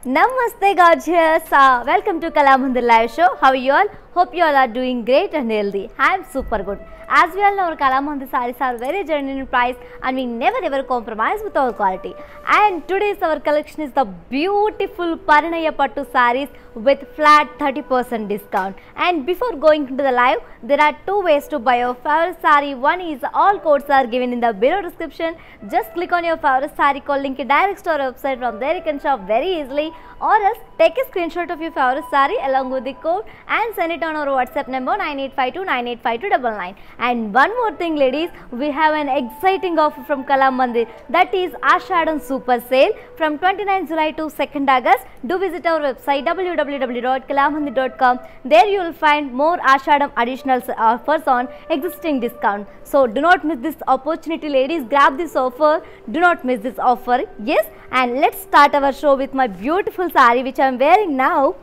Namaste gorgeous. Welcome to Kalamandir live show. How are you all? Hope you all are doing great and healthy. I am super good. As we all know, our Kalamandir sarees are very genuine in price and we never ever compromise with our quality. And today's our collection is the beautiful Parinaya Pattu sarees with flat 30% discount. And before going into the live, there are two ways to buy your favorite saree. One is all codes are given in the below description. Just click on your favorite saree code link direct to our website. From there you can shop very easily, or else take a screenshot of your favorite saree along with the code and send it on our WhatsApp number 9852985299. And one more thing ladies, we have an exciting offer from Kalamandir, that is Ashadam Super Sale from 29 July to 2nd August. Do visit our website www.kalamandir.com. There you will find more Ashadam additional offers on existing discount. So do not miss this opportunity ladies, grab this offer, do not miss this offer. Yes, and let's start our show with my beautiful saree which I am wearing now,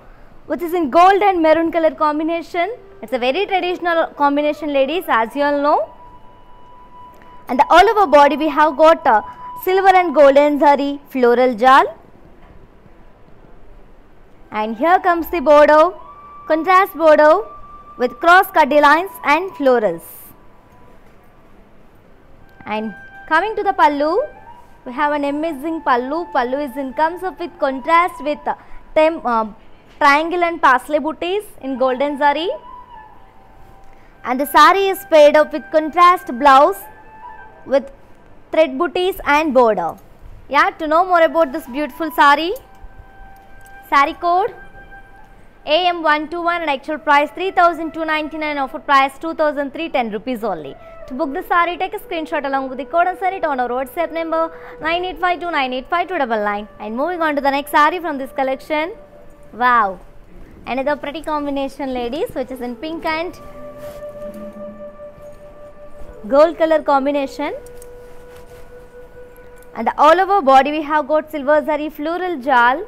which is in gold and maroon color combination. It's a very traditional combination ladies, as you all know. And all over body we have got silver and golden zari floral jal. And here comes the border, contrast border with cross cutty lines and florals. And coming to the pallu, we have an amazing pallu. Pallu comes up with contrast with triangle and parsley booties in golden zari. And the saree is paired up with contrast blouse with thread booties and border. Yeah, to know more about this beautiful saree, saree code AM121 and actual price 3,299, offer price 2,310 rupees only. To book the saree, take a screenshot along with the code and send it on our WhatsApp number 9852985299. And moving on to the next saree from this collection. Wow, another pretty combination ladies, which is in pink and gold color combination. And all over body we have got silver zari floral jal.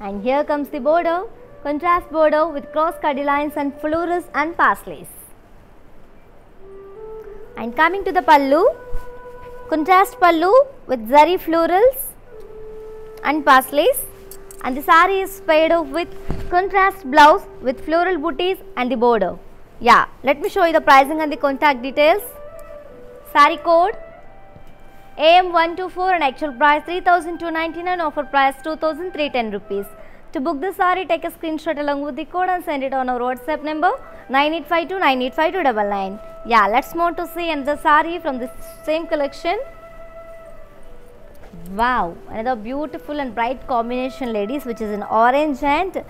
And here comes the border, contrast border with cross cutty lines and florals and parsleys. And coming to the pallu, contrast pallu with zari florals and parsleys. And the saree is paired off with contrast blouse with floral booties and the border. Yeah, let me show you the pricing and the contact details. Saree code AM124 and actual price 3,299, offer price 2,310 rupees. To book the saree, take a screenshot along with the code and send it on our WhatsApp number 9852985299. Yeah, let's move to see another saree from the same collection. Wow, another beautiful and bright combination ladies, which is in orange and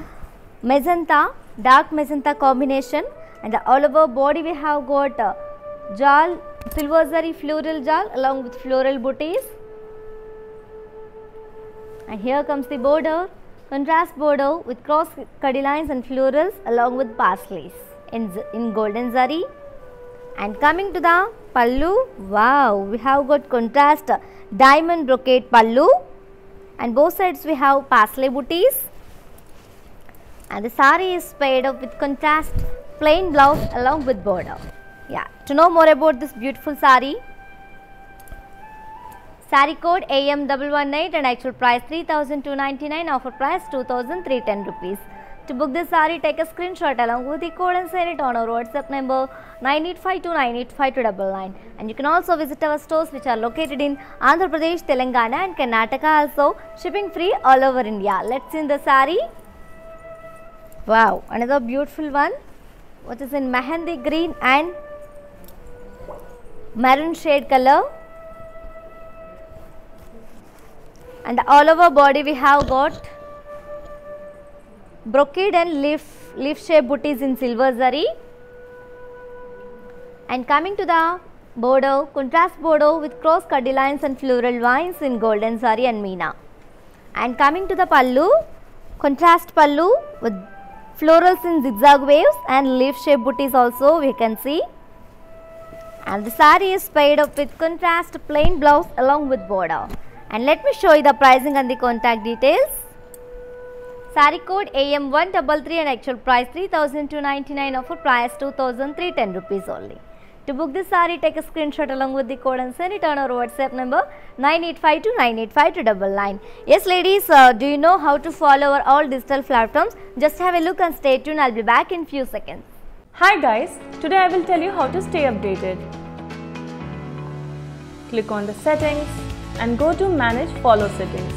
magenta, dark magenta combination. And all over body we have got jal, silver zari floral jal along with floral booties. And here comes the border, contrast border with cross cutty lines and florals along with parsleys in golden zari. And coming to the pallu, wow, we have got contrast diamond brocade pallu, and both sides we have parsley booties. And the saree is paired up with contrast plain blouse along with border. Yeah, to know more about this beautiful saree, saree code AM118 and actual price 3,299, offer price 2,310 rupees. To book this saree, take a screenshot along with the code and send it on our WhatsApp number 9852985299. And you can also visit our stores which are located in Andhra Pradesh, Telangana and Karnataka, also shipping free all over India. Let's see the saree. Wow, another beautiful one, which is in mehendi green and maroon shade color. And all over body we have got brocade and leaf shape booties in silver zari. And coming to the border, contrast border with cross cutty lines and floral vines in golden zari and meena. And coming to the pallu, contrast pallu with florals in zigzag waves and leaf shape booties also we can see. And the saree is paired up with contrast plain blouse along with border. And let me show you the pricing and the contact details. Saree code AM133 and actual price 3,299, offer price 2,310 rupees only. To book this saree, take a screenshot along with the code and send it on our WhatsApp number 9852985299. Yes ladies, do you know how to follow our all digital platforms? Just have a look and stay tuned. I'll be back in few seconds. Hi guys, today I will tell you how to stay updated. Click on the settings and go to manage follow settings.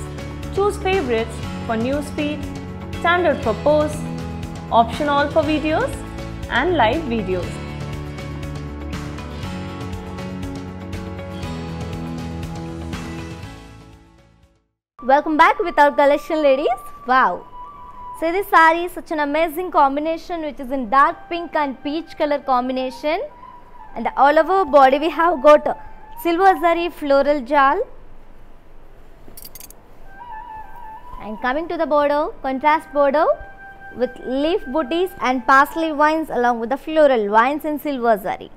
Choose favorites for newsfeed, standard for posts, option all for videos and live videos. Welcome back with our collection ladies. Wow. So this saree is such an amazing combination which is in dark pink and peach color combination, and all over body we have got silver zari floral jal, and coming to the border, contrast border with leaf booties and parsley vines along with the floral vines in silver zari,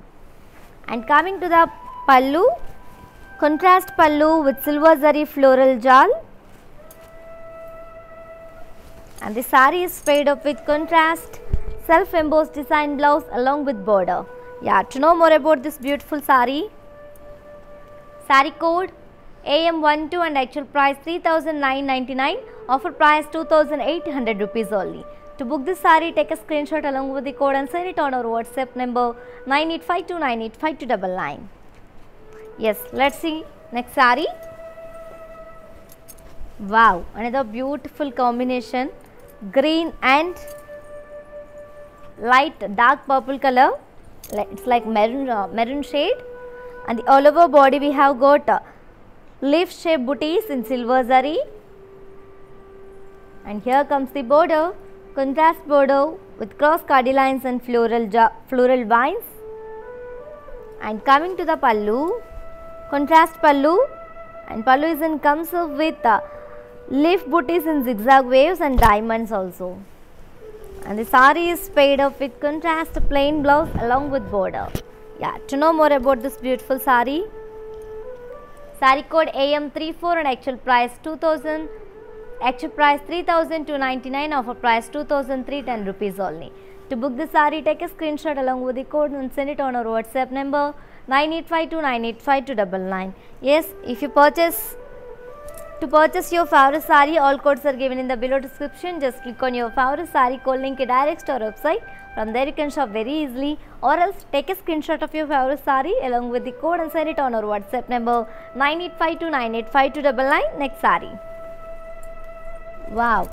and coming to the pallu, contrast pallu with silver zari floral jal, and the saree is paired up with contrast self embossed design blouse along with border. Yeah, to know more about this beautiful saree, saree code AM12 and actual price 3,999, offer price 2,800 rupees only. To book this saree, take a screenshot along with the code and send it on our WhatsApp number 9852985299. Yes, let's see next saree. Wow, another beautiful combination, green and light dark purple color. It's like maroon shade, and the all over body we have got leaf shaped booties in silver zari, and here comes the border, contrast border with cross cardi lines and floral vines, and coming to the pallu, contrast pallu, and pallu comes with leaf booties in zigzag waves and diamonds also, and the saree is paired up with contrast plain blouse along with border. Yeah, to know more about this beautiful saree, saree code AM34 and actual price 2,000, actual price 3,299, offer price 2,310 rupees only. To book the saree, take a screenshot along with the code and send it on our WhatsApp number 9852985299. Yes, if you purchase your favorite saree, all codes are given in the below description. Just click on your favorite saree code link, it directs to our website. From there you can shop very easily, or else take a screenshot of your favorite saree along with the code and send it on our WhatsApp number 9852985299. Next saree. Wow,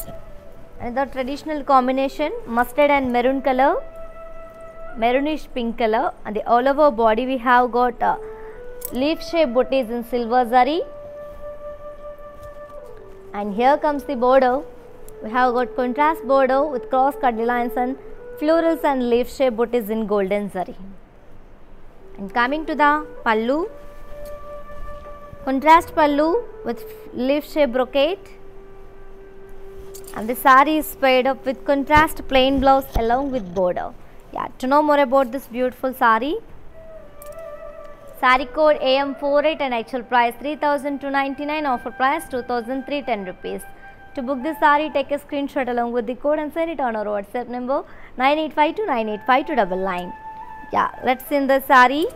another traditional combination, mustard and maroon color, maroonish pink color, and the all over body we have got leaf shaped booties in silver zari, and here comes the border. We have got contrast border with cross cut lines and florals and leaf shaped booties in golden zari. And coming to the pallu, contrast pallu with leaf shaped brocade, and the saree is paired up with contrast plain blouse along with border. Yeah, to know more about this beautiful saree, saree code AM48 and actual price 3,299, offer price 2,310 rupees. To book this saree, take a screenshot along with the code and send it on our WhatsApp number 9852985299. Yeah, let's see in the saree.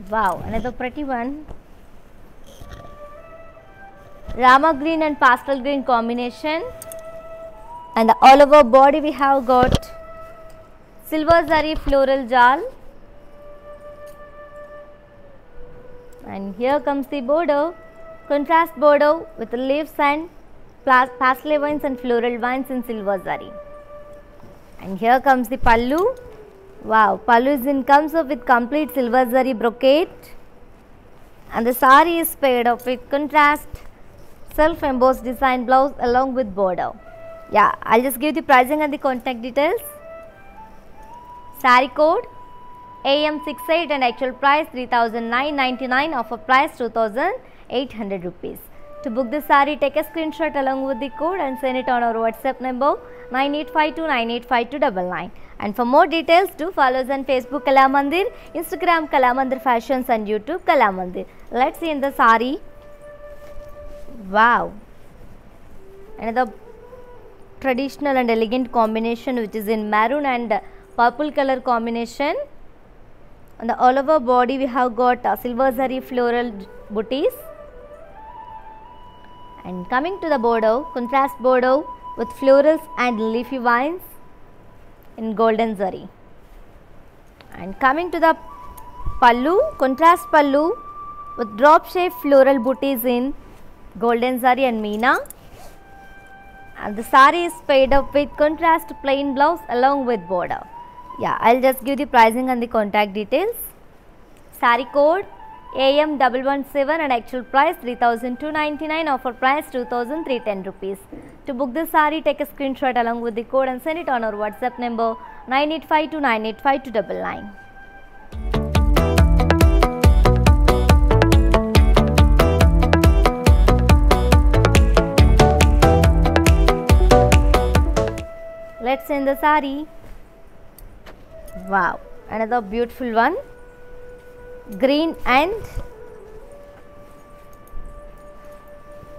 Wow, another pretty one, Rama green and pastel green combination, and the all over body we have got silver zari floral jal, and here comes the border, contrast border with leaves and parsley vines and floral vines in silver zari, and here comes the pallu. Wow, pallu comes up with complete silver zari brocade, and the saree is paired up with contrast self embossed design blouse along with border. Yeah, I'll just give the pricing and the contact details. Saree code AM68 and actual price 3,999, offer price 2,800 rupees. To book this saree, take a screenshot along with the code and send it on our WhatsApp number 9852985299. And for more details, do follow us on Facebook Kala Mandir, Instagram Kala Mandir Fashions, and YouTube Kala Mandir. Let's see in the saree. Wow, another traditional and elegant combination which is in maroon and purple color combination. On the all over body we have got silver zari floral booties. And coming to the border, contrast border with florals and leafy vines in golden zari. And coming to the pallu, contrast pallu with drop shaped floral booties in golden zari and meena. And the sari is paired up with contrast plain blouse along with border. Yeah, I'll just give the pricing and the contact details. Sari code AM117 and actual price 3,299, offer price 2,310 rupees. To book this sari, take a screenshot along with the code and send it on our WhatsApp number 9852985299. Let's send the sari. Wow, another beautiful one. Green and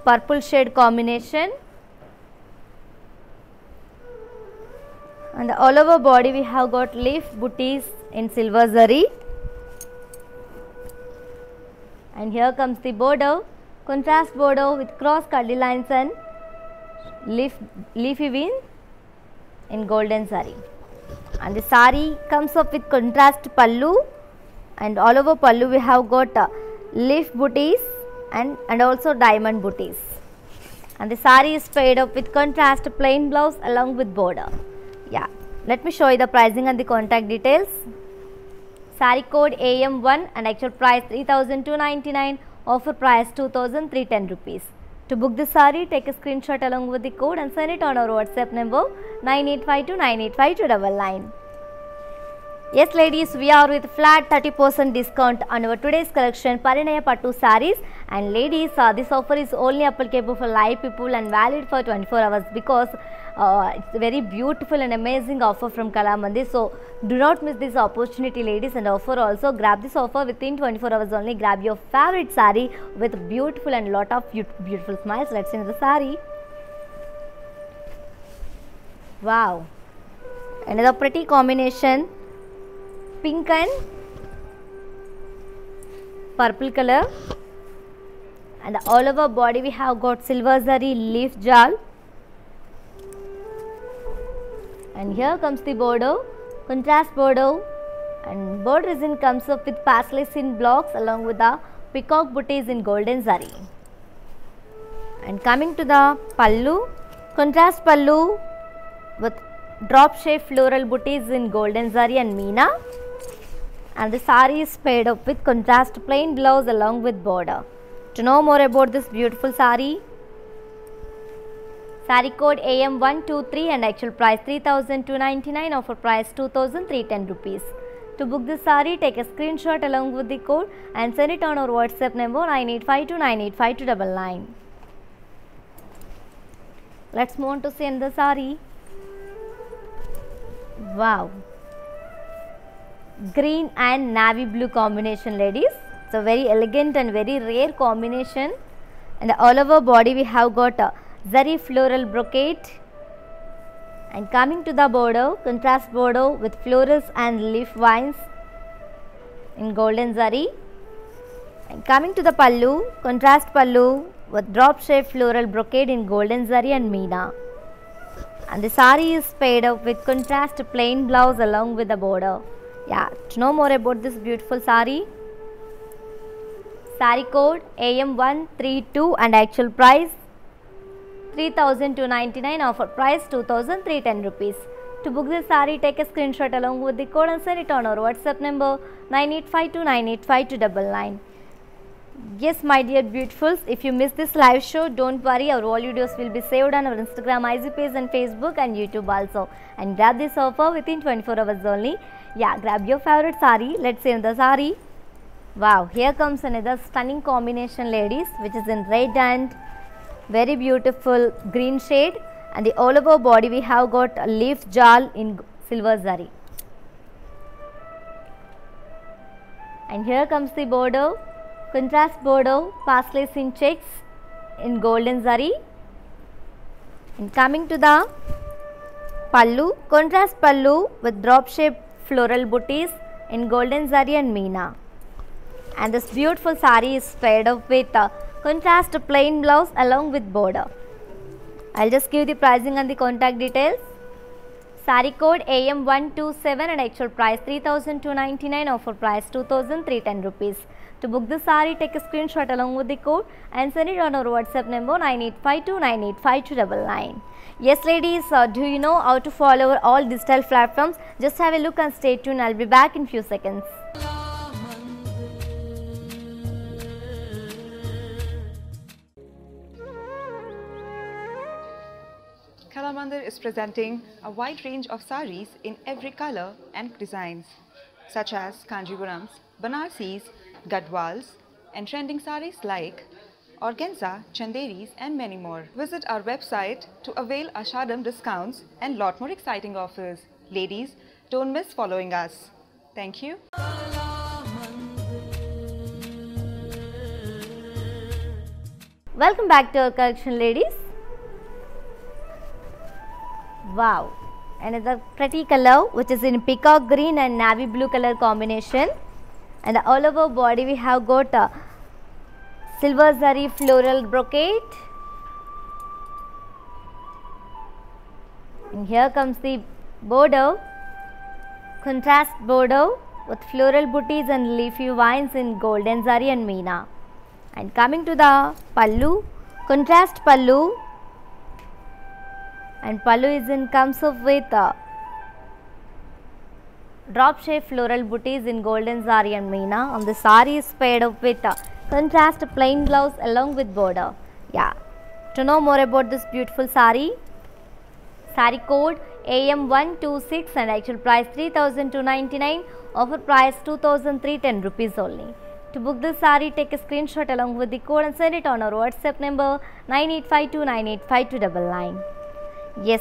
purple shade combination. And all over body we have got leaf booties in silver zari. And here comes the border, contrast border with cross curly lines and leafy vein in golden zari. And the sari comes up with contrast pallu, and all over pallu we have got leaf booties and also diamond booties. And the sari is paired up with contrast plain blouse along with border. Yeah, let me show you the pricing and the contact details. Sari code AM1 and actual price 3,299, offer price 2,310 rupees. To book this sari, take a screenshot along with the code and send it on our WhatsApp number 9852985299. Yes ladies, we are with flat 30% discount on our today's collection Parinaya Pattu sarees. And ladies, this offer is only applicable for live people and valid for 24 hours because it's a very beautiful and amazing offer from Kalamandir. So do not miss this opportunity ladies, and offer also grab this offer within 24 hours only. Grab your favorite saree with beautiful and lot of beautiful smiles. Let's see the saree. Wow, another pretty combination, pink and purple color. And all over body we have got silver zari leaf jal. And here comes the border, contrast border, and border resin comes up with paisley in blocks along with the peacock booties in golden zari. And coming to the pallu, contrast pallu with drop shaped floral booties in golden zari and meena. And the sari is paired up with contrast plain blouse along with border. To know more about this beautiful sari, sari code AM123 and actual price 3,299, offer price 2,310 rupees. To book this sari, take a screenshot along with the code and send it on our WhatsApp number 9852985299. Let's move on to see another sari. Wow, green and navy blue combination ladies. It's a very elegant and very rare combination. And all over body we have got a zari floral brocade. And coming to the border, contrast border with florals and leaf vines in golden zari. And coming to the pallu, contrast pallu with drop shaped floral brocade in golden zari and meena. And the sari is paired up with contrast plain blouse along with the border. Yeah, to know more about this beautiful sari, sari code AM132 and actual price 3,299, offer price 2,310 rupees. To book this sari, take a screenshot along with the code and send it on our WhatsApp number 9852985299. Yes, my dear beautifuls, if you miss this live show, don't worry, our all videos will be saved on our Instagram, IG page and Facebook and YouTube also. And grab this offer within 24 hours only. Yeah, grab your favorite sari. Let's see the sari. Wow, here comes another stunning combination ladies, which is in red and very beautiful green shade. And the all over body we have got a leaf jal in silver zari. And here comes the border, contrast border, paisley in checks in golden zari. And coming to the Pallu, contrast pallu with drop shape floral booties in golden zari and meena. And this beautiful saree is paired up with a contrast plain blouse along with border. I'll just give the pricing and the contact details. Saree code AM127 and actual price 3,299, offer price 2,310 rupees. To book the saree, take a screenshot along with the code and send it on our WhatsApp number 9852985299. Yes ladies, do you know how to follow our all digital platforms? Just have a look and stay tuned. I'll be back in few seconds. Kalamandir is presenting a wide range of saris in every color and designs, such as Kanjivarams, Banarsis, Gadwals, and trending saris like organza, chanderis, and many more. Visit our website to avail Ashadam discounts and lot more exciting offers. Ladies, don't miss following us. Thank you. Welcome back to our collection, ladies. Wow, another pretty color which is in peacock green and navy blue color combination, and all over body we have got a silver zari floral brocade, and here comes the border, contrast border with floral booties and leafy vines in golden zari and meena. And coming to the pallu, contrast pallu, and pallu comes up with drop shape floral booties in golden zari and meena, and the saree is paired up with contrast plain blouse along with border. Yeah, to know more about this beautiful saree, saree code AM126 and actual price 3,299, offer price 2,310 rupees only. To book this saree, take a screenshot along with the code and send it on our WhatsApp number 9852985299. Yes,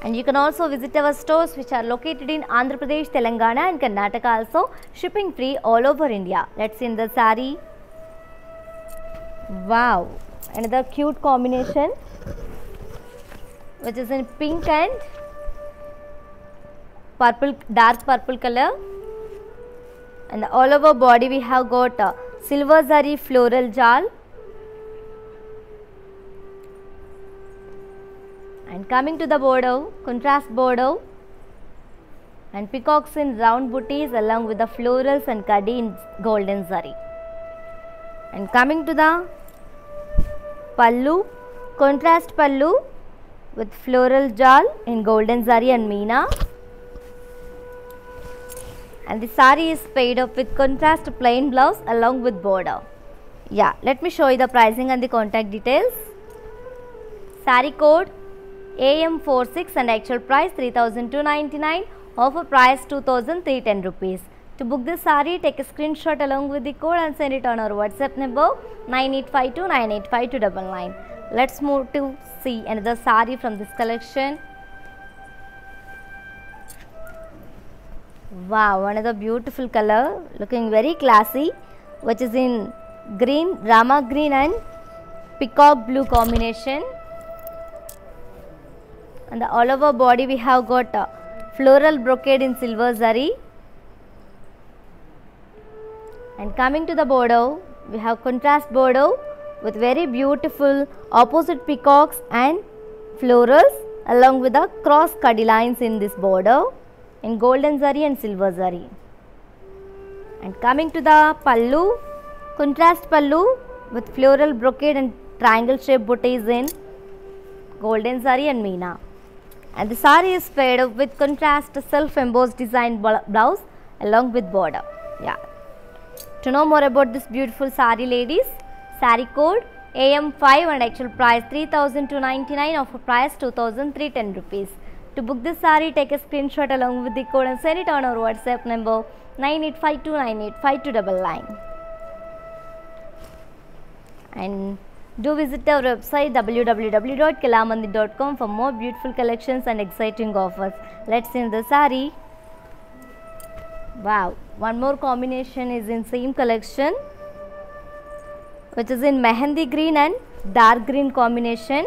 and you can also visit our stores which are located in Andhra Pradesh, Telangana and Karnataka also, shipping free all over India. Let's see in the saree. Wow, another cute combination which is in pink and purple, dark purple color, and all over body we have got silver zari floral jal. And coming to the border, contrast border and peacocks in round booties along with the florals and kadi in golden zari. And coming to the pallu, contrast pallu with floral jal in golden zari and meena. And the saree is paired up with contrast plain blouse along with border. Yeah, let me show you the pricing and the contact details. Saree code AM46 and actual price 3,299, offer price 2,310 rupees. To book this saree, take a screenshot along with the code and send it on our WhatsApp number 9852985299. Let's move to see another saree from this collection. Wow, another beautiful color, looking very classy, which is in green, rama green and peacock blue combination. And the all over body we have got floral brocade in silver zari. And coming to the border, we have contrast border with very beautiful opposite peacocks and florals along with the cross kadi lines in this border in golden zari and silver zari. And coming to the pallu, contrast pallu with floral brocade and triangle shaped booties in golden zari and meena. And the saree is paired up with contrast self embossed design blouse along with border. Yeah. To know more about this beautiful saree, ladies, saree code AM5 and actual price 3,299, offer price 2,310 rupees. To book this saree, take a screenshot along with the code and send it on our WhatsApp number 9852985299. And do visit our website www.kalamandir.com for more beautiful collections and exciting offers. Let's see in the saree. Wow, one more combination is in same collection, which is in mehendi green and dark green combination.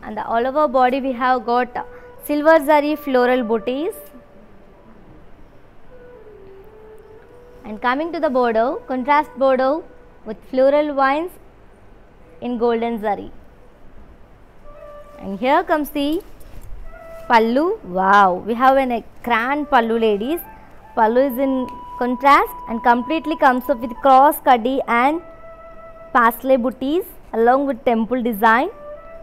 and the all over body we have got silver zari floral booties. And coming to the border, contrast border with floral vines in golden zari. And here comes the pallu. Wow, we have a grand pallu, ladies. Pallu is in contrast and completely comes up with cross kaddi and pastel booties along with temple design,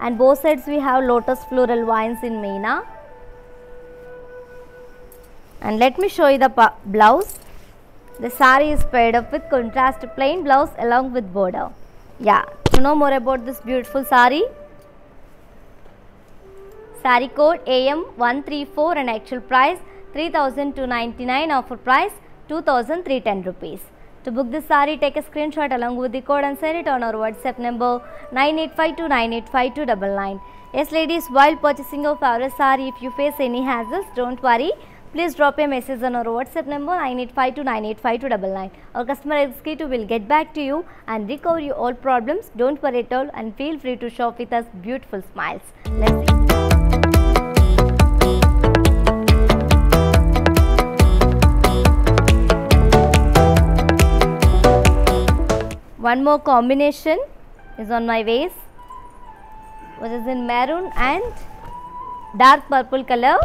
and both sides we have lotus floral vines in meena. And let me show you the blouse. The saree is paired up with contrast plain blouse along with border. Yeah, to know more about this beautiful saree, saree code AM134 and actual price 3,299, offer price 2,310 rupees. To book this saree, take a screenshot along with the code and send it on our WhatsApp number 9852985299. Yes ladies, while purchasing your favorite saree, if you face any hassles, don't worry. Please drop a message on our WhatsApp number 9852985299. Our customer executive will get back to you and recover your all problems. Don't worry at all and feel free to shop with us. Beautiful smiles. Let's see. One more combination is on my waist, which is in maroon and dark purple color.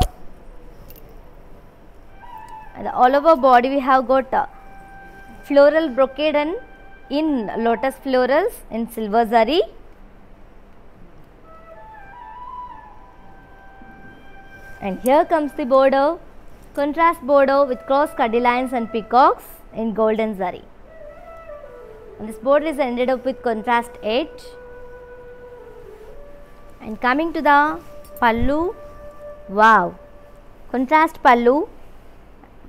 And all over body we have got floral brocade and in lotus florals in silver zari. And here comes the border, contrast border with cross kaddi lines and peacocks in golden zari. And this border is ended up with contrast edge. And coming to the pallu, wow, contrast pallu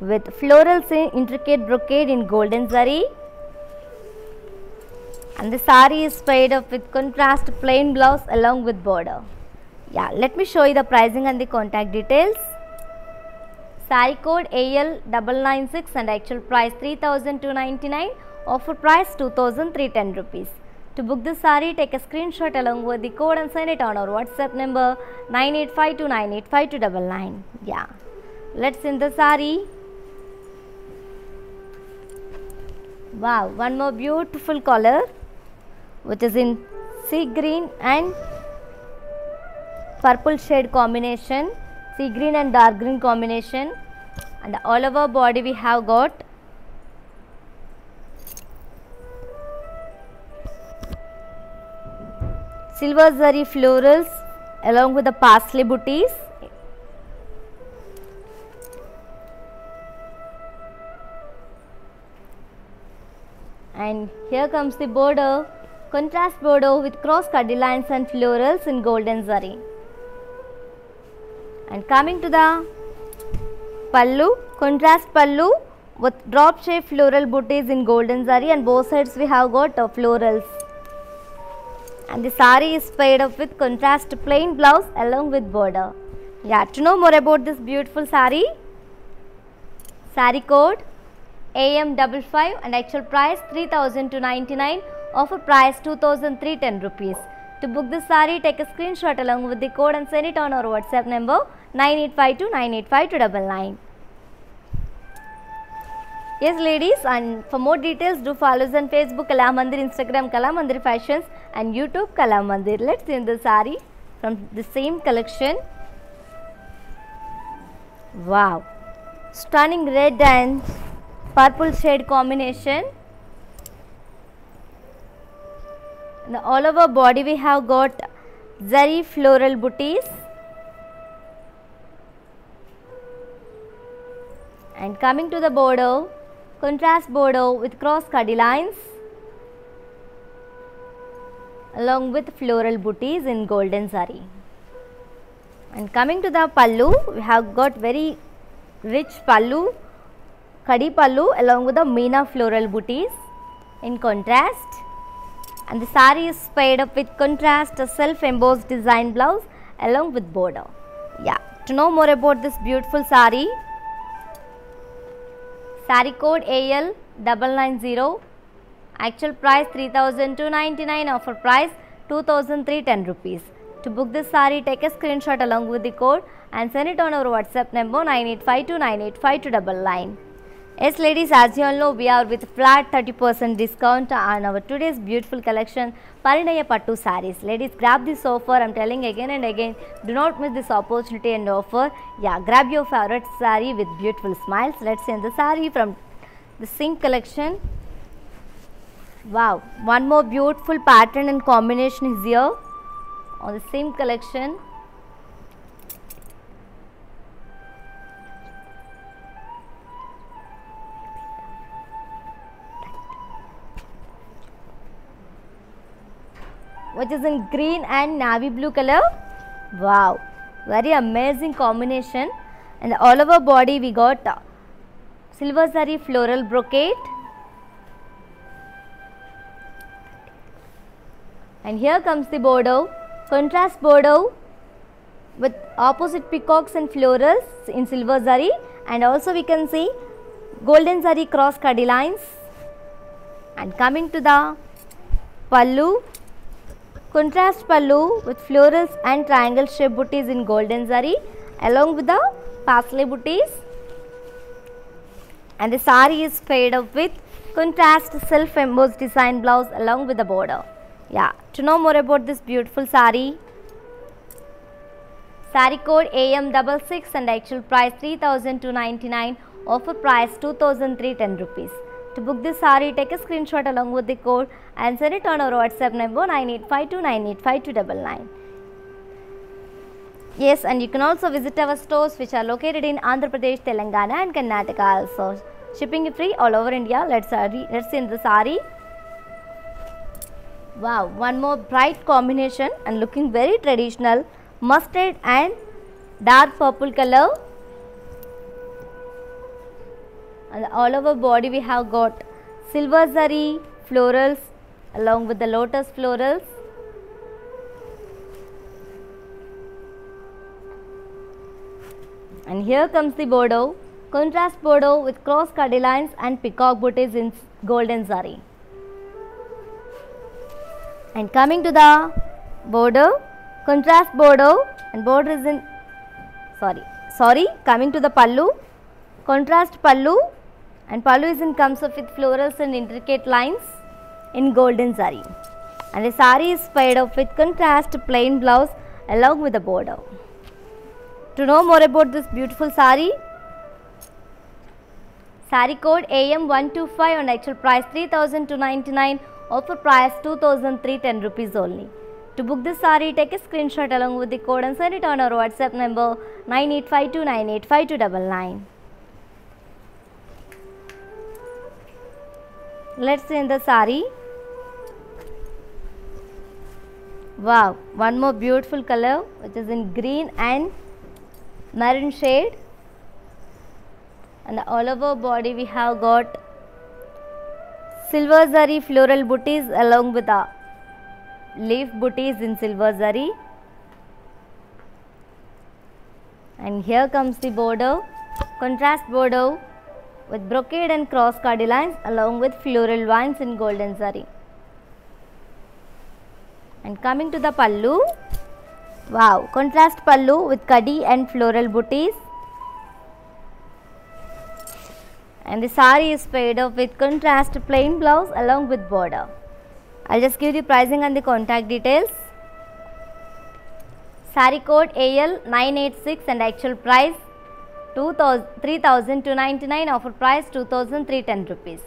with florals in intricate brocade in golden zari, and the saree is paired up with contrast plain blouse along with border. Yeah, let me show you the pricing and the contact details. Saree code AL996 and actual price 3,299, offer price 2,310 rupees. To book this saree, take a screenshot along with the code and send it on our WhatsApp number 9852985299. Yeah, let's see the saree. Wow, one more beautiful color, which is in sea green and purple shade combination, sea green and dark green combination, and all over body we have got silver zari florals along with the parsley booties. And here comes the border, contrast border with cross kaddi lines and florals in golden zari. And coming to the pallu, contrast pallu with drop shape floral booties in golden zari, and both sides we have got florals. And the saree is paired up with contrast plain blouse along with border. Yeah, to know more about this beautiful saree, saree code AM55 and actual price 3,299, offer price 2,310 rupees. To book this saree, take a screenshot along with the code and send it on our WhatsApp number 9852985299. Yes ladies, and for more details do follow us on Facebook Kalamandir, Instagram Kalamandir Fashions and YouTube Kalamandir. Let's see the saree from the same collection. Wow, stunning red and purple shade combination. And all over body we have got zari floral booties, and coming to the border, contrast border with cross kaddi lines along with floral booties in golden zari. And coming to the pallu, we have got very rich pallu, Kadi pallu along with the meena floral booties in contrast, and the saree is paired up with contrast self embossed design blouse along with border. Yeah, to know more about this beautiful saree, saree code AL990, actual price 3,299, offer price 2,310 rupees. To book this saree, take a screenshot along with the code and send it on our WhatsApp number 9852985299. Yes ladies, as you all know, we are with flat 30% discount on our today's beautiful collection Parinaya Pattu sarees. Ladies, grab this offer. I am telling again and again, do not miss this opportunity and offer. Yeah, grab your favorite saree with beautiful smiles. Let's see the saree from the same collection. Wow, one more beautiful pattern and combination is here on the same collection. Which is in green and navy blue color. Wow, very amazing combination. And all over body we got silver zari floral brocade. And here comes the bordeaux, contrast bordeaux with opposite peacocks and florals in silver zari, and also we can see golden zari cross cadi lines. And coming to the pallu, contrast pallu with florals and triangle shape booties in golden zari along with the parsley booties. And the saree is paired up with contrast self embossed design blouse along with the border. Yeah, to know more about this beautiful saree, saree code AM66 and actual price 3,299, offer price 2,310 rupees. To book this saree, take a screenshot along with the code and send it on our WhatsApp number 9852985299. Yes, and you can also visit our stores which are located in Andhra Pradesh, Telangana and Karnataka also. Shipping is free all over India. Let's see the saree. Wow, one more bright combination and looking very traditional, mustard and dark purple color. And all over body we have got silver zari florals along with the lotus florals. And here comes the bordeaux, contrast bordeaux with cross cadi lines and peacock booties in golden zari. And coming to the border, contrast bordeaux and border is in coming to the pallu, contrast pallu, and pallu is in comes up with florals and intricate lines in golden zari. And the saree is paired up with contrast plain blouse along with the border. To know more about this beautiful saree, saree code AM125 and actual price 3,299, offer price 2,310 rupees only. To book this saree, take a screenshot along with the code and send it on our WhatsApp number 9852985299. Let's see in the saree. Wow, one more beautiful color which is in green and maroon shade. And all over body we have got silver zari floral booties along with the leaf booties in silver zari. And here comes the border, contrast border with brocade and cross cadi lines along with floral vines in golden zari. And coming to the pallu, wow, contrast pallu with kadi and floral booties. And the saree is paired up with contrast plain blouse along with border. I'll just give the pricing and the contact details. Saree code AL986 and actual price 3,299, offer price 2,310 rupees.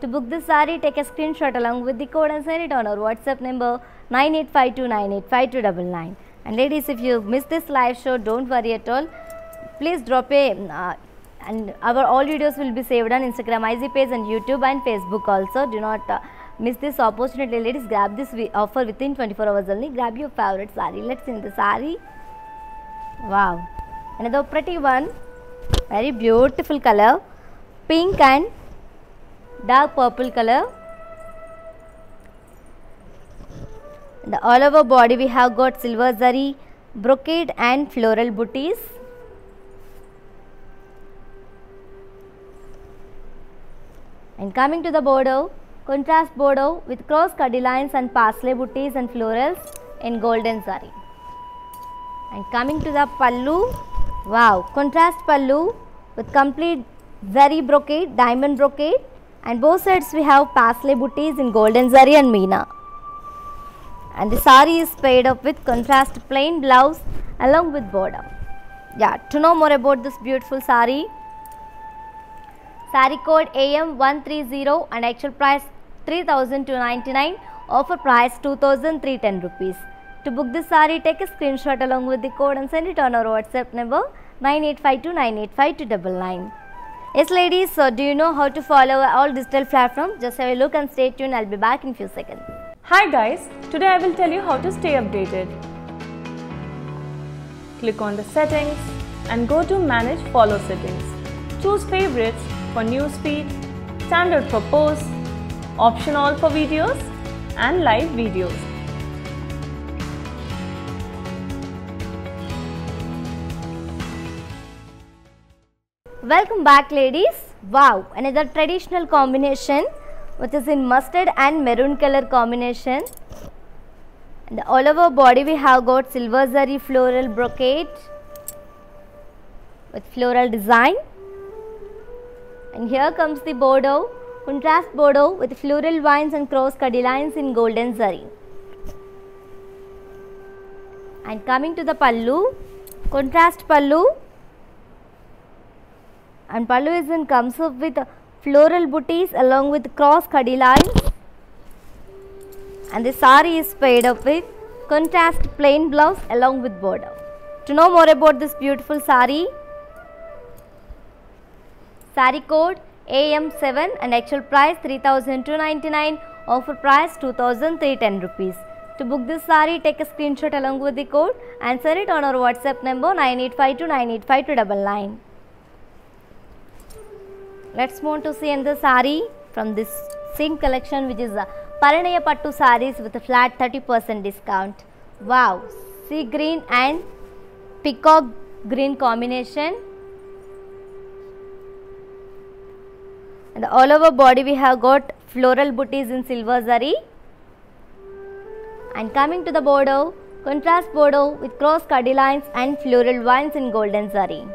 To book this saree, take a screenshot along with the code and send it on our WhatsApp number 9852985299. And ladies, if you missed this live show, don't worry at all. Please drop a and our all videos will be saved on Instagram IG page and YouTube and Facebook also. Do not miss this opportunity. Ladies, grab this offer within 24 hours only. Grab your favorite saree. Let's see the saree. Wow, another pretty one, very beautiful color, pink and dark purple color. The all over body we have got silver zari brocade and floral booties. And coming to the border, contrast border with cross cadi lines and parsley booties and florals in golden zari. And coming to the pallu, wow, contrast pallu with complete zari brocade, diamond brocade, and both sides we have pastel booties in golden zari and meena. And the sari is paired up with contrast plain blouse along with border. Yeah, to know more about this beautiful sari, sari code AM130 and actual price 3,299, offer price 2,310 rupees. To book this sari, take a screenshot along with the code and send it on our WhatsApp number 9852985299. Yes ladies, so do you know how to follow all digital platforms? Just have a look and stay tuned. I'll be back in few seconds. Hi guys, today I will tell you how to stay updated. Click on the settings and go to manage follow settings. Choose favorites for newsfeed, standard for posts, option all for videos and live videos. Welcome back ladies. Wow, another traditional combination which is in mustard and maroon color combination. And all over body we have got silver zari floral brocade with floral design. And here comes the bordeaux, contrast bordeaux with floral vines and cross cadi lines in golden zari. And coming to the pallu, contrast pallu. And pallu comes up with floral booties along with cross cadi lines, and the sari is paired up with contrast plain blouse along with border. To know more about this beautiful sari, sari code AM7 and actual price 3,299, offer price 2,310 rupees. To book this sari, take a screenshot along with the code and send it on our WhatsApp number 9852985299. Let's move to see another sari from this same collection, which is Parinaya Pattu sarees with a flat 30% discount. Wow, sea green and peacock green combination. And all over body we have got floral booties in silver zari. And coming to the bordeaux, contrast bordeaux with cross cadi lines and floral vines in golden zari.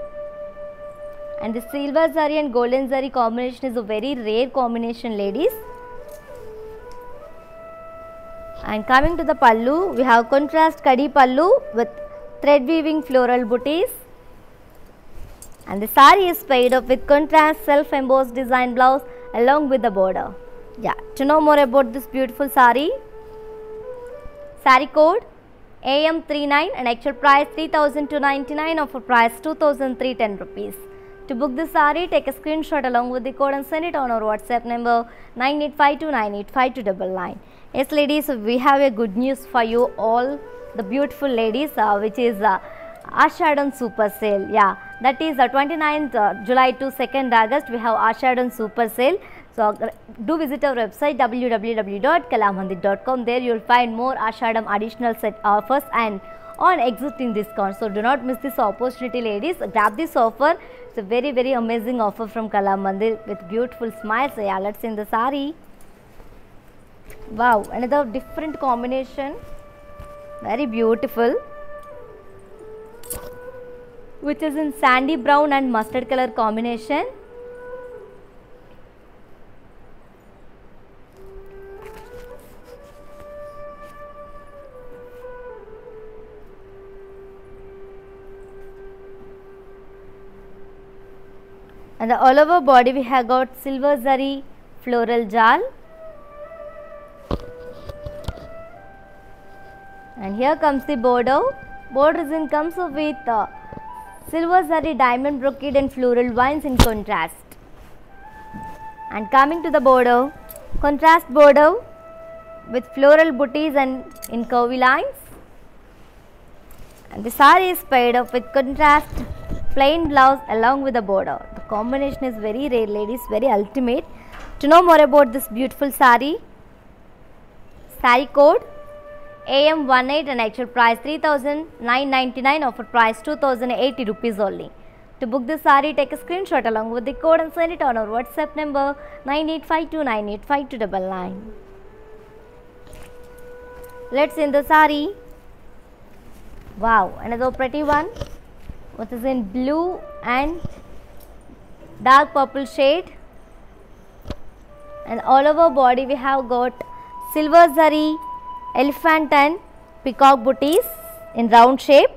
And the silver zari and golden zari combination is a very rare combination ladies. And coming to the pallu, we have contrast kadi pallu with thread weaving floral booties. And the sari is paired up with contrast self embossed design blouse along with the border. Yeah, to know more about this beautiful sari, sari code AM39 and actual price 3,299, offer price 2,310 rupees. To book this sari, take a screenshot along with the code and send it on our WhatsApp number 9852985299. Yes ladies, we have a good news for you all the beautiful ladies, which is Ashadam Super Sale. Yeah, that is 29th July to 2nd August we have Ashadam Super Sale. So do visit our website www.kalamandir.com. There you will find more Ashadam additional set offers and on existing discounts. So do not miss this opportunity ladies. Grab this offer. It's a very amazing offer from Kalamandir with beautiful smiles. So yeah, let's see in the sari. Wow, another different combination, very beautiful, which is in sandy brown and mustard color combination. And the all over body we have got silver zari floral jal. And here comes the bordeaux. Border comes with silver zari diamond brocade and floral vines in contrast. And coming to the bordeaux, contrast bordeaux with floral booties and in curvy lines. And the sari is paired up with contrast plain blouse along with the border. The combination is very rare ladies, very ultimate. To know more about this beautiful sari, sari code AM18 and actual price 3,999, offer price 2,080 rupees only. To book this sari, take a screenshot along with the code and send it on our WhatsApp number 9852985299. Let's see in the sari. Wow, another pretty one, which is in blue and dark purple shade, and all over body we have got silver zari, elephant and peacock booties in round shape.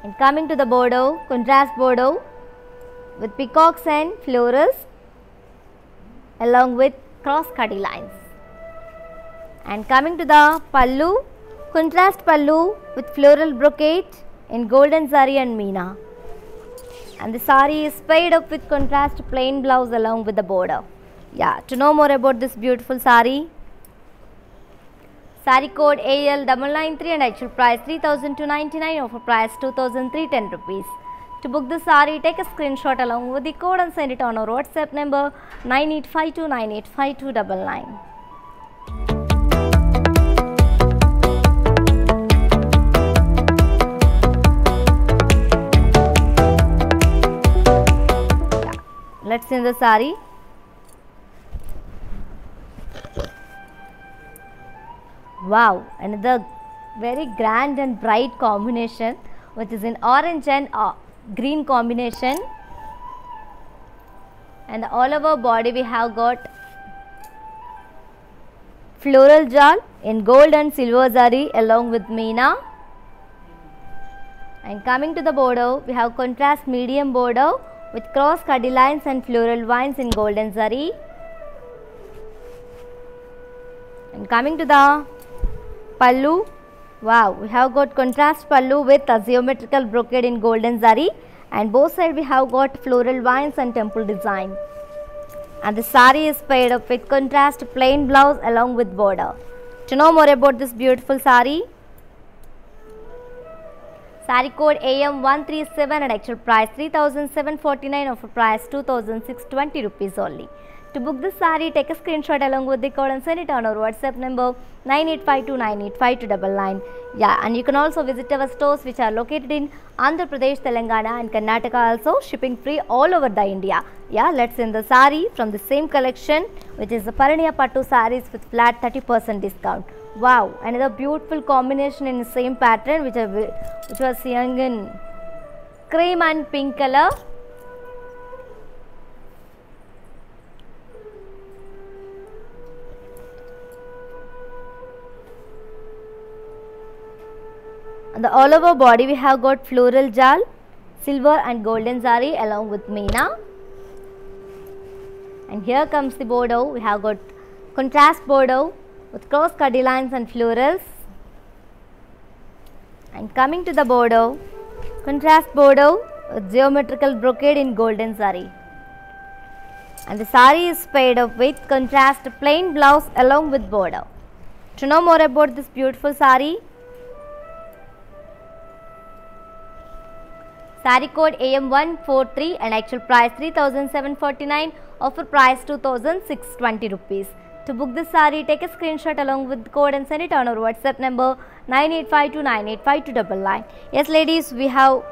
And coming to the bordeaux, contrast bordeaux with peacocks and florals along with cross cutty lines. And coming to the pallu, contrast pallu with floral brocade in golden zari and meena. And the sari is paired up with contrast plain blouse along with the border. Yeah, to know more about this beautiful sari, sari code AL993 and actual price 3,299, offer price 2,310 rupees. To book the sari, take a screenshot along with the code and send it on our WhatsApp number 9852985299. Let's see the sari. Wow, another very grand and bright combination, which is in orange and green combination, and all over body we have got floral jal in gold and silver zari along with meena. And coming to the border, we have contrast medium border with cross cutty lines and floral vines in golden zari. And coming to the pallu, wow, we have got contrast pallu with a geometrical brocade in golden zari, and both sides we have got floral vines and temple design. And the sari is paired up with contrast plain blouse along with border. To know more about this beautiful sari, sari code AM137 and actual price 3,749, offer price 2,620 rupees only. To book this sari, take a screenshot along with the code and send it on our WhatsApp number 9852985299. Yeah, and you can also visit our stores which are located in Andhra Pradesh, Telangana and Karnataka, also shipping free all over the India. Yeah, let's see the sari from the same collection, which is the Paraniya Pattu saris with flat 30% discount. Wow, another beautiful combination in the same pattern which was seeing in cream and pink color. On the all over body we have got floral jal, silver and golden zari along with meena. And here comes the bordeaux, we have got contrast bordeaux with cross cutty lines and florals. And coming to the bordeaux, contrast bordeaux with geometrical brocade in golden zari. And the sari is paired up with contrast plain blouse along with border. To know more about this beautiful sari, sari code AM143 and actual price 3,749, offer price 2,620 rupees. To book this sari, take a screenshot along with the code and send it on our WhatsApp number 9852985299. Yes ladies, we have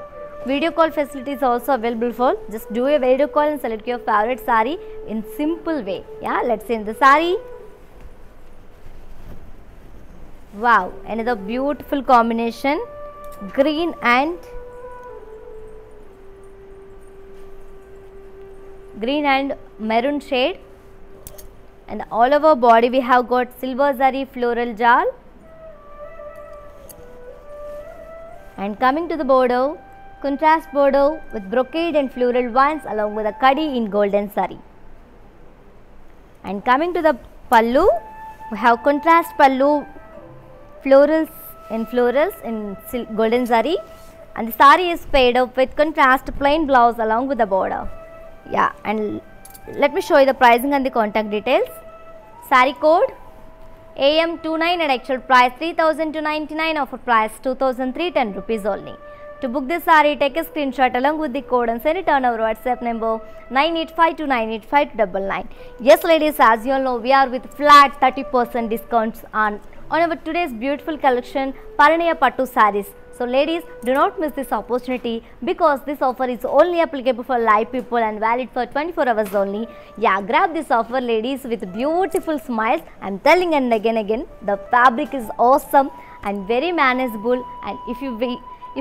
video call facilities also available for. Just do a video call and select your favorite sari in simple way. Yeah, let's see in the sari. Wow, another beautiful combination, green and maroon shade, and all over body we have got silver zari floral jal. And coming to the bordeaux, contrast bordeaux with brocade and floral vines along with a kadi in golden zari. And coming to the pallu, we have contrast pallu, florals in golden zari, and the sari is paired up with contrast plain blouse along with the border. Yeah, and let me show you the pricing and the contact details. Sari code AM29 and actual price 3,299, offer price 2,310 rupees only. To book this sari, take a screenshot along with the code and send it on our WhatsApp number 9852985299. Yes ladies, as you all know, we are with flat 30% discounts on our today's beautiful collection Paraniya Pattu saris. So ladies, do not miss this opportunity because this offer is only applicable for live people and valid for 24 hours only. Yeah, grab this offer ladies with beautiful smiles. I am telling and again, the fabric is awesome and very manageable, and if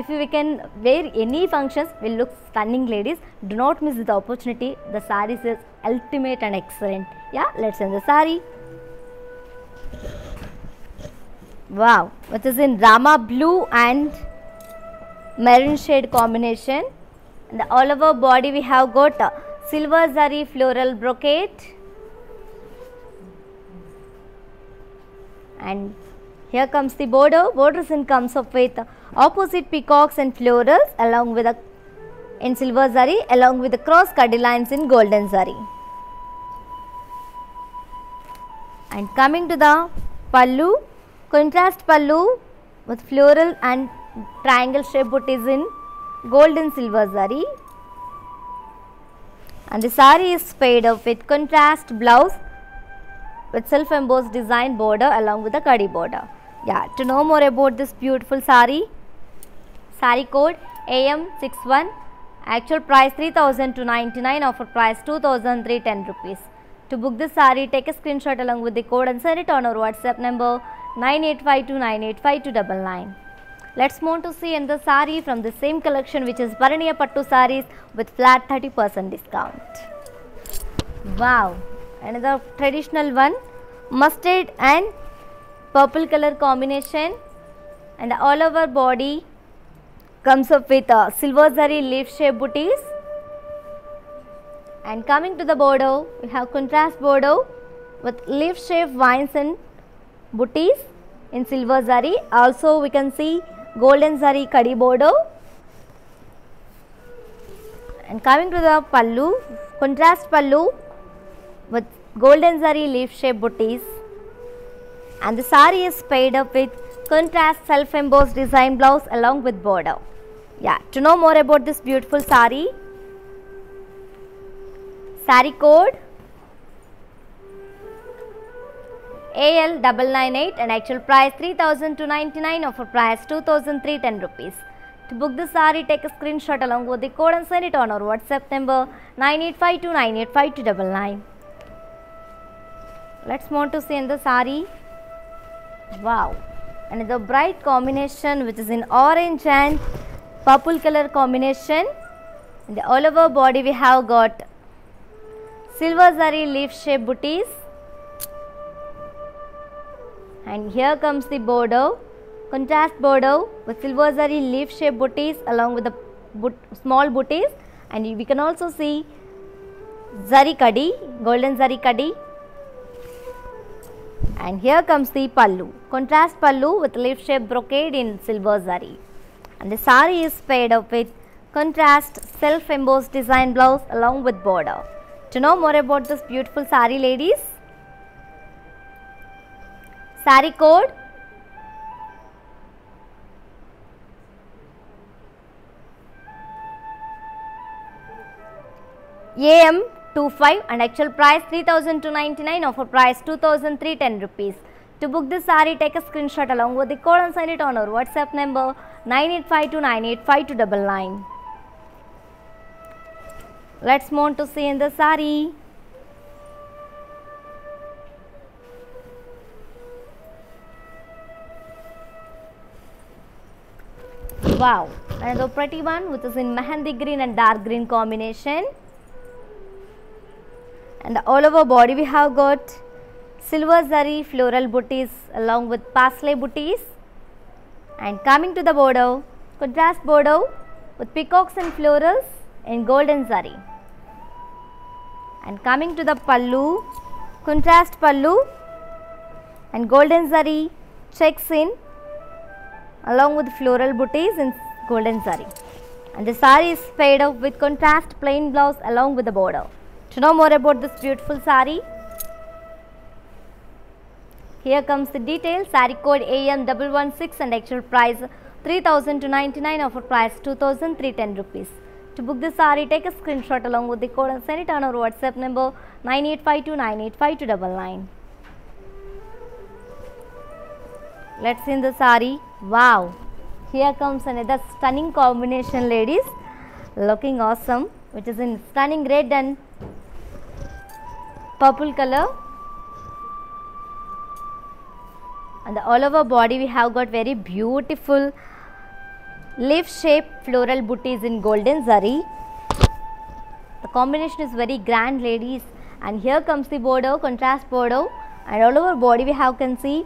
we can wear any functions, will look stunning, ladies. Do not miss the opportunity. The sarees is ultimate and excellent. Yeah, let's see the saree. Wow, which is in Rama blue and maroon shade combination. And all over body we have got silver zari floral brocade, and here comes the border. Borders comes up with opposite peacocks and florals along with in silver zari, along with the cross cutty lines in golden zari. And coming to the pallu, contrast pallu with floral and triangle shape booties in gold and silver zari, and the saree is paired up with contrast blouse with self embossed design border along with the kadi border. Yeah, to know more about this beautiful saree, saree code AM61, actual price 3,299, offer price 2,310 rupees. To book this saree, take a screenshot along with the code and send it on our WhatsApp number 9852985299. Let's move to see another saree from the same collection, which is Bharaniya Pattu sarees with flat 30% discount. Wow, another traditional one, mustard and purple color combination, and all over body comes up with silver zari leaf shape booties. And coming to the border, we have contrast border with leaf shape vines and booties in silver zari. Also we can see golden zari kadi border. And coming to the pallu, contrast pallu with golden zari leaf shape booties, and the saree is paired up with contrast self embossed design blouse along with border. Yeah, to know more about this beautiful saree, saree code AL998 and actual price 3,299, offer price 2,310 rupees. To book the saree, take a screenshot along with the code and send it on our WhatsApp number 9852985299. Let's move to see in the saree. Wow, another bright combination which is in orange and purple color combination. In the all over body we have got silver zari leaf shape booties, and here comes the border, contrast border with silver zari leaf shape booties along with the small booties, and we can also see zari kadi, golden zari kadi. And here comes the pallu, contrast pallu with leaf shape brocade in silver zari, and the saree is paired up with contrast self embossed design blouse along with border. To know more about this beautiful saree, ladies, saree code AM25 and actual price 3,299, offer price 2,310 rupees. To book this saree, take a screenshot along with the code and send it on our WhatsApp number 9852985299. Let's move to see in the saree. Wow, another pretty one which is in mehendi green and dark green combination. And all over body we have got silver zari floral booties along with parsley booties. And coming to the border, contrast border with peacocks and florals in golden zari. And coming to the pallu, contrast pallu and golden zari checks in along with floral booties in golden zari. And the saree is paired up with contrast plain blouse along with the border. To know more about this beautiful saree, here comes the details. Saree code AM116 and actual price 3,299, offer price 2,310 rupees. To book this saree, take a screenshot along with the code and send it on our WhatsApp number 9852985299. Let's see in the saree. Wow, here comes another stunning combination, ladies, looking awesome, which is in stunning red and purple color. And all over body we have got very beautiful leaf shaped floral booties in golden zari. The combination is very grand, ladies. And here comes the border, contrast border, and all over body we have can see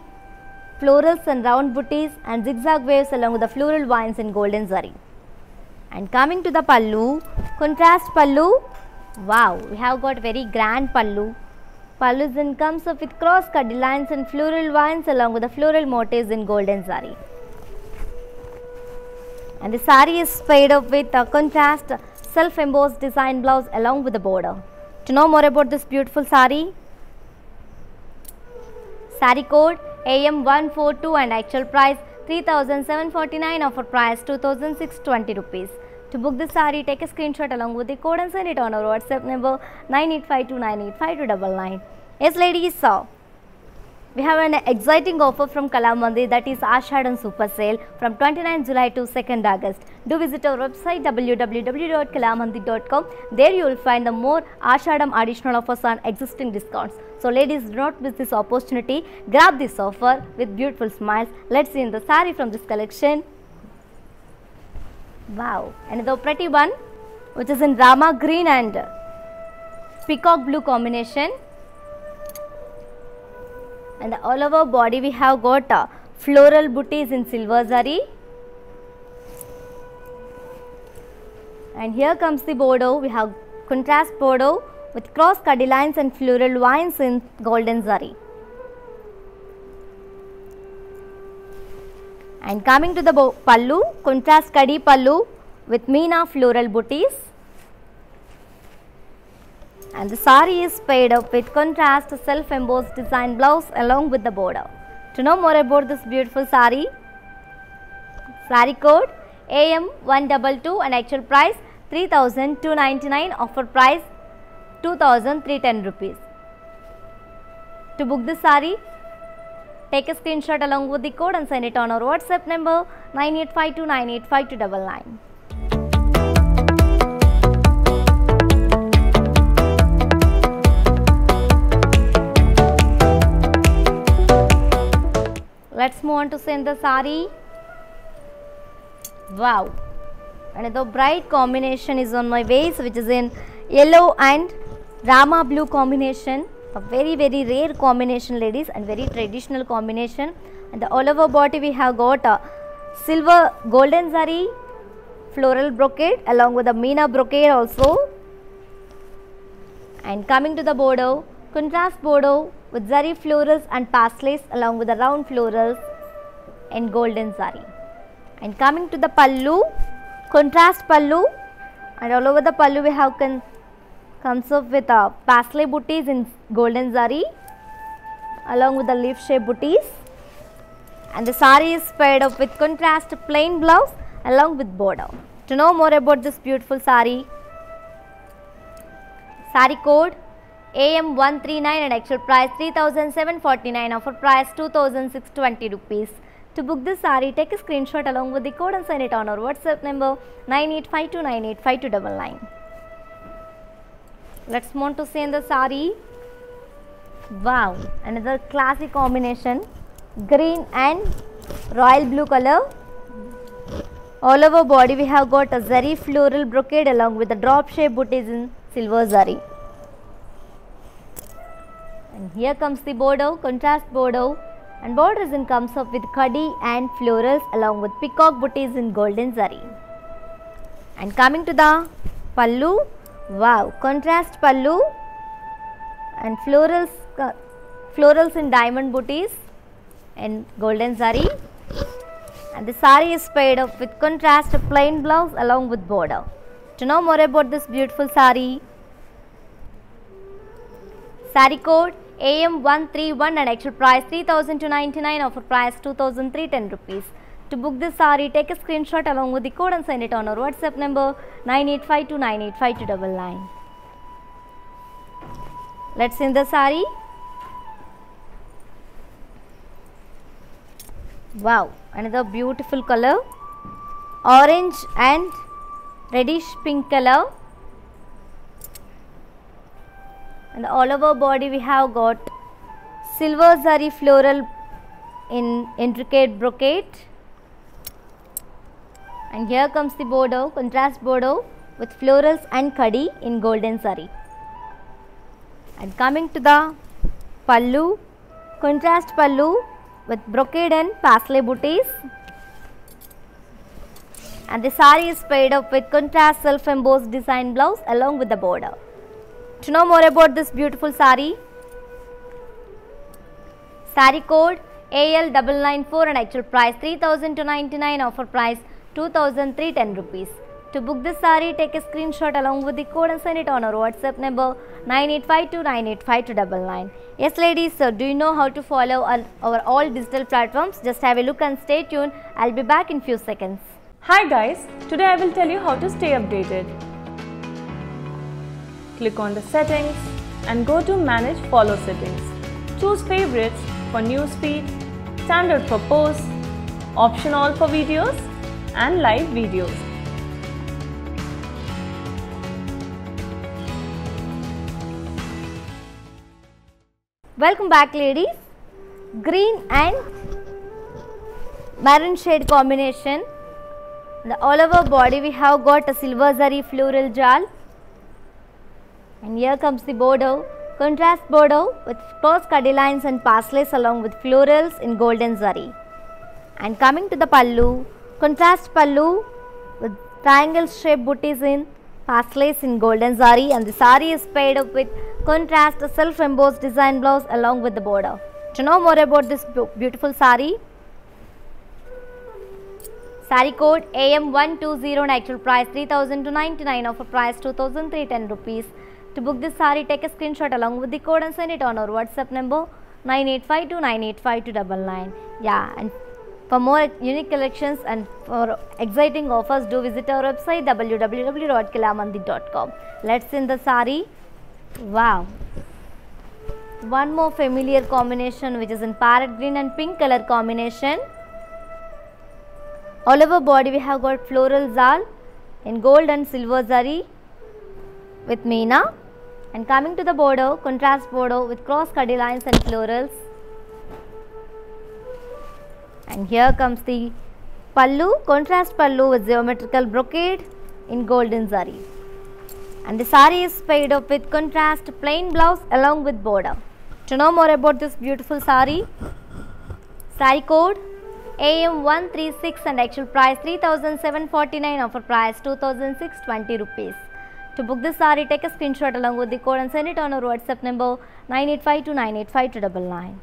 florals and round booties and zigzag waves along with the floral vines in golden zari. And coming to the pallu, contrast pallu. Wow, we have got very grand pallu. Pallu then comes up with cross cut lines and floral vines along with the floral motifs in golden zari. And the sari is paired up with a contrast self-embossed design blouse along with the border. To know more about this beautiful sari, sari code AM142 and actual price 3,749, offer price 2,620 rupees. To book this sari, take a screenshot along with the code and send it on our WhatsApp number 9852985299. Yes, ladies, so we have an exciting offer from Kalamandir, that is Ashadam Super Sale from 29 July to 2nd August. Do visit our website www.kalamandir.com. There you will find the more Ashadam additional offers on existing discounts. So ladies, do not miss this opportunity. Grab this offer with beautiful smiles. Let's see in the saree from this collection. Wow, another pretty one which is in Rama green and peacock blue combination. And all over body we have got floral booties in silver zari. And here comes the border, we have contrast border with cross cut lines and floral vines in golden zari. And coming to the pallu, contrast kadi pallu with meena floral booties. And the sari is paired up with contrast self-embossed design blouse along with the border. To know more about this beautiful sari, sari code AM122 and actual price 3,299, offer price 2,310 rupees. To book this sari, take a screenshot along with the code and send it on our WhatsApp number 9852985299. Let's move on to send the sari. Wow, another bright combination is on my waist, which is in yellow and Rama blue combination. A very rare combination, ladies, and very traditional combination. And the all over body we have got a silver golden zari floral brocade along with the meena brocade also. And coming to the border, contrast border with zari florals and pasteles along with the round florals in golden zari. And coming to the pallu, contrast pallu, and all over the pallu we have comes up with pastel booties in golden zari along with the leaf shape booties. And the sari is paired up with contrast plain blouse along with border. To know more about this beautiful sari, sari code AM139 and actual price 3,749, offer price 2,620 rupees. To book this sari, take a screenshot along with the code and send it on our WhatsApp number 9852985299. Let's move on to see in the sari. Wow, another classic combination, green and royal blue color. All over body we have got a zari floral brocade along with the drop shape booties in silver zari. And here comes the border, contrast border, and border design comes up with khadi and florals along with peacock booties in golden zari. And coming to the pallu, wow, contrast pallu and florals in diamond booties and golden zari. And the sari is paired up with contrast plain blouse along with border. To know more about this beautiful sari, sari code AM131 and actual price 3,299, offer price 2,310 rupees. To book this sari, take a screenshot along with the code and send it on our WhatsApp number 9852985299. Let's see the sari. Wow, another beautiful color, orange and reddish pink color. And all over body we have got silver zari floral in intricate brocade. And here comes the border, contrast border with florals and khadi in golden zari. And coming to the pallu, contrast pallu with brocade and pastel booties. And the sari is paired up with contrast self-embossed design blouse along with the border. To know more about this beautiful sari, sari code AL994 and actual price 3,299, offer price 2,310 rupees. To book this sari, take a screenshot along with the code and send it on our WhatsApp number 9852985299. Yes ladies, so do you know how to follow our all digital platforms? Just have a look and stay tuned. I'll be back in few seconds. Hi guys, today I will tell you how to stay updated. Click on the settings and go to manage follow settings. Choose favorites for newsfeed, standard for posts, option all for videos and live videos. Welcome back ladies. Green and maroon shade combination. All over body we have got a silver zari floral jal. And here comes the border, contrast border with cross cutty lines and pastels along with florals in golden zari. And coming to the pallu, contrast pallu with triangle shaped booties in pastels in golden zari, and the sari is paired up with contrast self-embossed design blouse along with the border. To know more about this beautiful sari, sari code AM120 and actual price 3,299, offer price 2,310 rupees. To book this sari, take a screenshot along with the code and send it on our WhatsApp number 9852985299. Yeah, and for more unique collections and for exciting offers, do visit our website www.kalamandir.com. Let's see in the sari. Wow, one more familiar combination which is in parrot green and pink color combination. All over body we have got floral zal in gold and silver zari with meena, and coming to the border, contrast border with cross cutty lines and florals. And here comes the pallu, contrast pallu with geometrical brocade in golden zari. And the sari is paired up with contrast plain blouse along with border. To know more about this beautiful sari, sari code AM136 and actual price 3,749, offer price 2,620 rupees. To book this sari, take a screenshot along with the code and send it on our WhatsApp number 9852985299.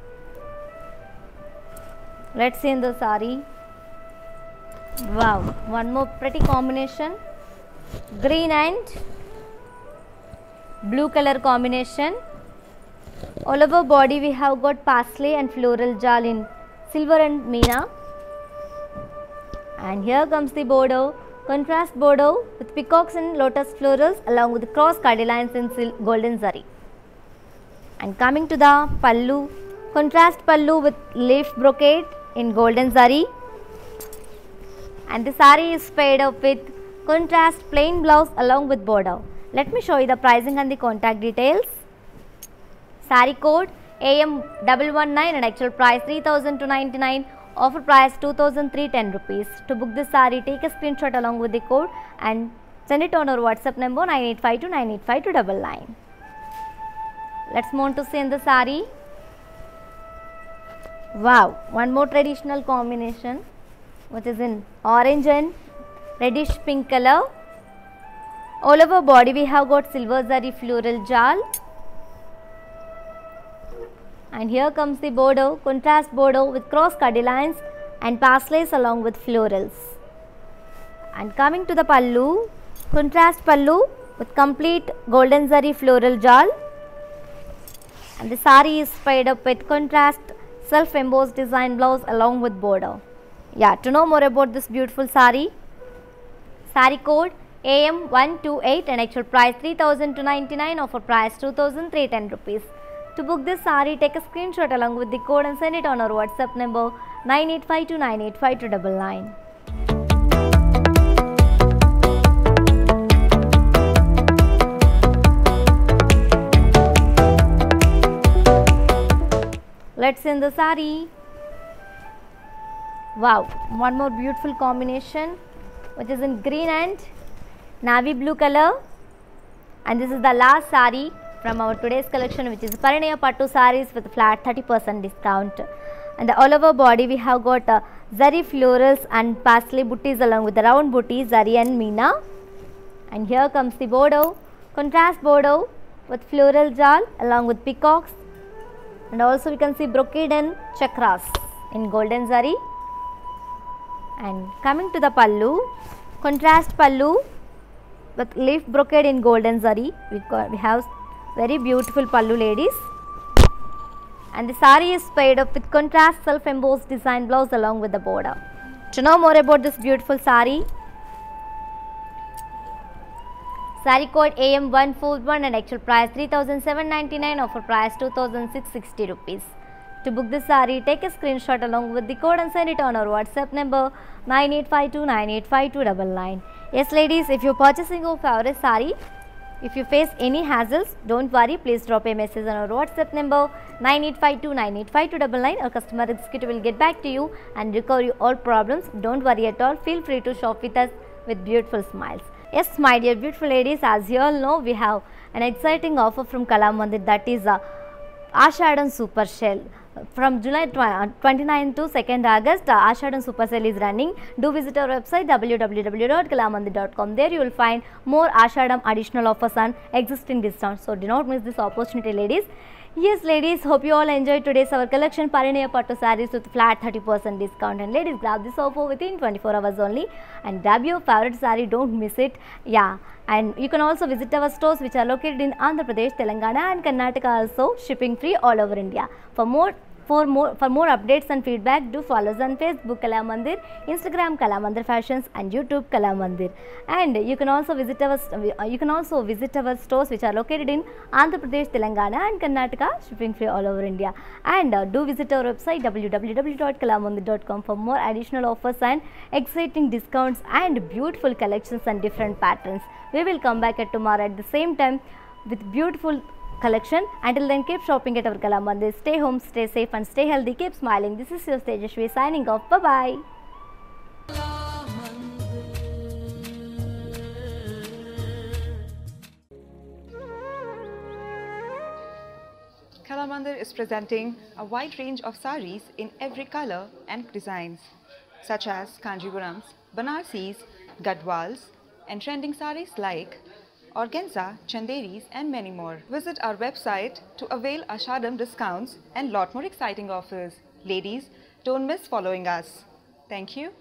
Let's see in the sari. Wow, one more pretty combination, green and blue color combination. All over body we have got pastel and floral jal in silver and meena. And here comes the border, contrast border with peacocks and lotus florals along with cross cutty lines in golden zari. And coming to the pallu, contrast pallu with leaf brocade in golden zari. And the sari is paired up with contrast plain blouse along with border. Let me show you the pricing and the contact details. Sari code AM119 and actual price 3,299, offer price 2,310 rupees. To book this sari, take a screenshot along with the code and send it on our WhatsApp number 9852985299. Let's move on to see in the sari. Wow, one more traditional combination which is in orange and reddish pink color. All over body we have got silver zari floral jal. And here comes the border, contrast border with cross cutty lines and pastels along with florals. And coming to the pallu, contrast pallu with complete golden zari floral jal. And the sari is paired up with contrast self-embossed design blouse along with border. Yeah, to know more about this beautiful sari, sari code AM128 and actual price 3,299, offer price 2,310 rupees. To book this sari, take a screenshot along with the code and send it on our WhatsApp number 9852985299. Let's see in the sari. Wow, one more beautiful combination which is in green and navy blue color. And this is the last saree from our today's collection, which is Parineya Pattu sarees with flat 30% discount. And all over body we have got zari florals and paisley booties along with the round booties, zari and meena. And here comes the bordeaux, contrast bordeaux with floral jal along with peacocks. And also we can see brocade and chakras in golden zari. And coming to the pallu, contrast pallu with leaf brocade in golden zari. We have very beautiful pallu, ladies. And the saree is paired up with contrast self embossed design blouse along with the border. To know more about this beautiful saree, saree code AM141 and actual price 3,799, offer price 2,660 rupees. To book this saree, take a screenshot along with the code and send it on our WhatsApp number 9852985299. Yes ladies, if you are purchasing your favorite saree, if you face any hassles, don't worry, please drop a message on our WhatsApp number 9852985299. Our customer executive will get back to you and recover you all problems. Don't worry at all, feel free to shop with us with beautiful smiles. Yes, my dear beautiful ladies, as you all know, we have an exciting offer from Kalamandir, that is Ashadam Super Sale. From July 29 to 2nd August, Ashadam Super Sale is running. Do visit our website www.kalamandir.com. There you will find more Ashadam additional offers and existing discounts. So do not miss this opportunity, ladies. Yes ladies, hope you all enjoyed today's our collection Parineya Pattu sarees with flat 30% discount. And ladies, grab this offer within 24 hours only and grab your favorite saree, don't miss it. Yeah, and you can also visit our stores which are located in Andhra Pradesh, Telangana and Karnataka, also shipping free all over India. For more updates and feedback, do follow us on Facebook Kalamandir, Instagram Kalamandir Fashions and YouTube Kalamandir. And you can also visit our stores which are located in Andhra Pradesh, Telangana and Karnataka, shipping free all over India. And do visit our website www.kalamandir.com for more additional offers and exciting discounts and beautiful collections and different patterns. We will come back at tomorrow at the same time with beautiful collection. Until then, keep shopping at our Kalamandir. Stay home, stay safe and stay healthy. Keep smiling. This is your Tejashwi signing off. Bye-bye. Kalamandir is presenting a wide range of sarees in every color and designs, such as Kanjivarams, Banarsis, Gadwals, and trending sarees like organza, chanderis and many more. Visit our website to avail Ashadam discounts and lot more exciting offers. Ladies, don't miss following us. Thank you.